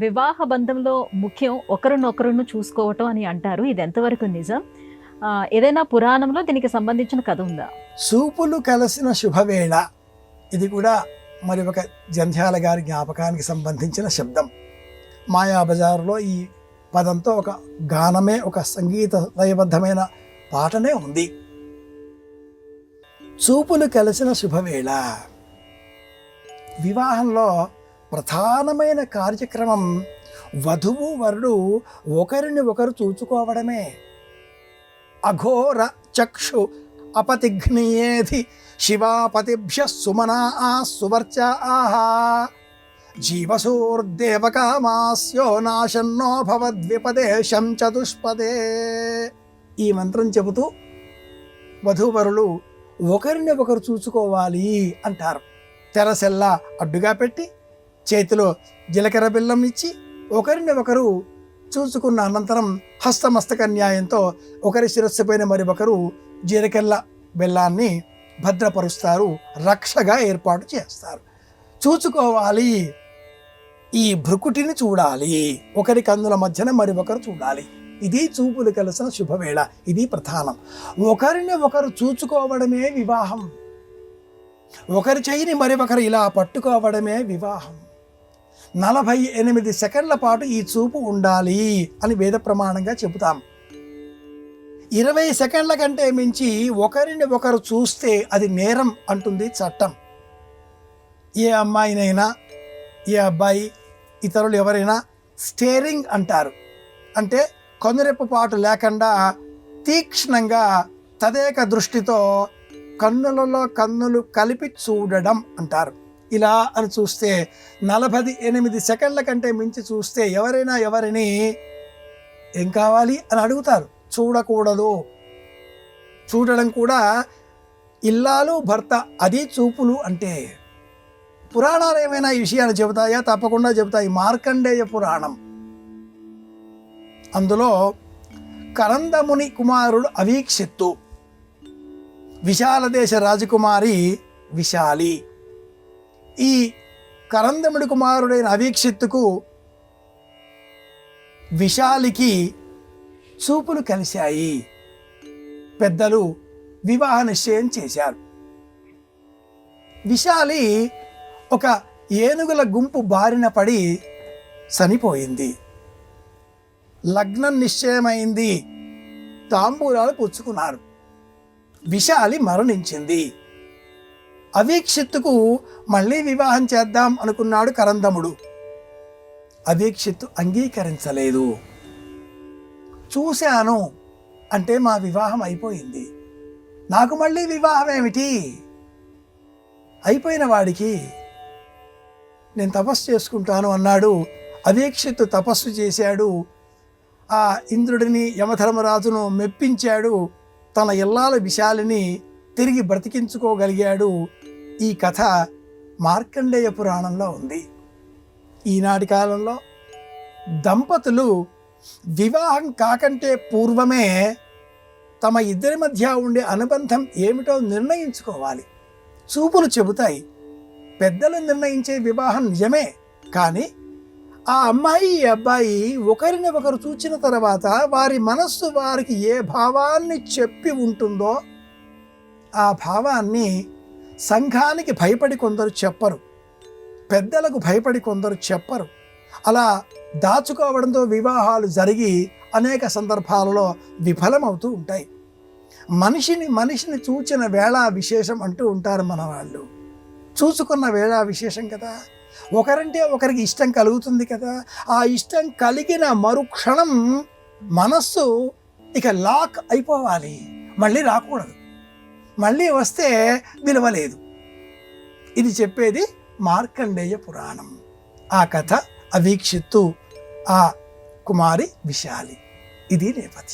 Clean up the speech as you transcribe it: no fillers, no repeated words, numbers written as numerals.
వివాహ బంధంలో ముఖ్యం ఒకరినొకరును చూసుకోవటం అని అంటారు. ఇది ఎంతవరకు నిజం? ఏదైనా పురాణంలో దీనికి సంబంధించిన కథ ఉందా? చూపులు కలిసిన శుభవేళ, ఇది కూడా మరి ఒక జంధ్యాల గారి జ్ఞాపకానికి సంబంధించిన శబ్దం. మాయాబజారులో ఈ పదంతో ఒక గానమే, ఒక సంగీత లయబద్ధమైన పాటనే ఉంది. చూపులు కలిసిన శుభవేళ. వివాహంలో ప్రధానమైన కార్యక్రమం వధువు వరుడు ఒకరిని ఒకరు చూచుకోవడమే. అఘోర చక్షు అపతిఘ్నియేధి శివాపతిభ్య సుమనా సువర్చా జీవసూర్దేవకామాస్యో నాశన్నో భవద్విపదేశం చతుష్పదే. ఈ మంత్రం చెబుతూ వధూవరులు ఒకరిని ఒకరు చూసుకోవాలి అంటారు. తెరసెల్లా అడ్డుగా పెట్టి చేతిలో జీలకర్ర బెల్లం ఇచ్చి ఒకరిని ఒకరు చూసుకున్న అనంతరం హస్తమస్తక న్యాయంతో ఒకరి శిరస్సుపైన మరి ఒకరు జీలకర్ర బెల్లాన్ని భద్రపరుస్తారు, రక్షగా ఏర్పాటు చేస్తారు. చూసుకోవాలి, ఈ భృకుటిని చూడాలి, ఒకరి కన్నుల మధ్యన మరి ఒకరు చూడాలి. ఇది చూపులు కలిసిన శుభవేళ. ఇది ప్రధానం. ఒకరిని ఒకరు చూచుకోవడమే వివాహం. ఒకరి చెయ్యిని మరి ఒకరు ఇలా పట్టుకోవడమే వివాహం. 48 సెకండ్ల పాటు ఈ చూపు ఉండాలి అని వేద ప్రమాణంగా చెబుతాం. 20 సెకండ్ల కంటే మించి ఒకరిని ఒకరు చూస్తే అది నేరం అంటుంది చట్టం. ఏ అమ్మాయినైనా, ఏ అబ్బాయి, ఇతరులు ఎవరైనా స్టేరింగ్ అంటారు. అంటే కనురెప్పపాటు లేకుండా తీక్ష్ణంగా తదేక దృష్టితో కన్నులలో కన్నులు కలిపి చూడడం అంటారు. ఇలా అని చూస్తే 48 సెకండ్ల కంటే మించి చూస్తే ఎవరైనా ఎవరిని ఏం కావాలి అని అడుగుతారు. చూడకూడదు. చూడడం కూడా ఇల్లాలు భర్త, అది చూపులు అంటే. పురాణాలు ఏమైనా ఈ విషయాలు చెబుతాయా? తప్పకుండా చెబుతాయి. మార్కండేయ పురాణం, అందులో కరందముని కుమారుడు అవీక్షిత్తు, విశాల దేశ రాజకుమారి విశాలి. ఈ కరందముడి కుమారుడైన అవీక్షిత్తుకు విశాలికి చూపులు కలిశాయి. పెద్దలు వివాహ నిశ్చయం చేశారు. విశాలి ఒక ఏనుగుల గుంపు బారిన పడి చనిపోయింది. లగ్నం నిశ్చయమైంది. తాంబూలాలు పుచ్చుకున్నారు. విశాలి మరణించింది. అవీక్షిత్తుకు మళ్ళీ వివాహం చేద్దాం అనుకున్నాడు కరందముడు. అవీక్షిత్తు అంగీకరించలేదు. చూశాను అంటే మా వివాహం అయిపోయింది, నాకు మళ్ళీ వివాహం ఏమిటి? అయిపోయిన వాడికి నేను తపస్సు చేసుకుంటాను అన్నాడు. అవీక్షిత్తు తపస్సు చేశాడు. ఆ ఇంద్రుడిని, యమధర్మరాజును మెప్పించాడు. తన ఇల్లాల విశాలిని తిరిగి బ్రతికించుకోగలిగాడు. ఈ కథ మార్కండేయ పురాణంలో ఉంది. ఈనాటి కాలంలో దంపతులు వివాహం కాకంటే పూర్వమే తమ ఇద్దరి మధ్య ఉండే అనుబంధం ఏమిటో నిర్ణయించుకోవాలి. చూపులు చెబుతాయి. పెద్దలు నిర్ణయించే వివాహం నిజమే, కానీ ఆ అమ్మాయి, ఈ అబ్బాయి ఒకరిని ఒకరు చూచిన తర్వాత వారి మనస్సు వారికి ఏ భావాన్ని చెప్పి ఉంటుందో ఆ భావాన్ని సంఘానికి భయపడి కొందరు చెప్పరు, పెద్దలకు భయపడి కొందరు చెప్పరు. అలా దాచుకోవడంతో వివాహాలు జరిగి అనేక సందర్భాలలో విఫలమవుతూ ఉంటాయి. మనిషిని చూచిన వేళ విశేషం అంటూ ఉంటారు మన వాళ్ళు. చూసుకున్న వేళ విశేషం కదా. ఒకరంటే ఒకరికి ఇష్టం కలుగుతుంది కదా. ఆ ఇష్టం కలిగిన మరుక్షణం మనస్సు ఇక లాక్ అయిపోవాలి, మళ్ళీ రాకూడదు. మళ్ళీ వస్తే విలువలేదు. ఇది చెప్పేది మార్కండేయ పురాణం. ఆ కథ అవీక్షిత్తు, ఆ కుమారి విశాలి. ఇది నేపథ్యం.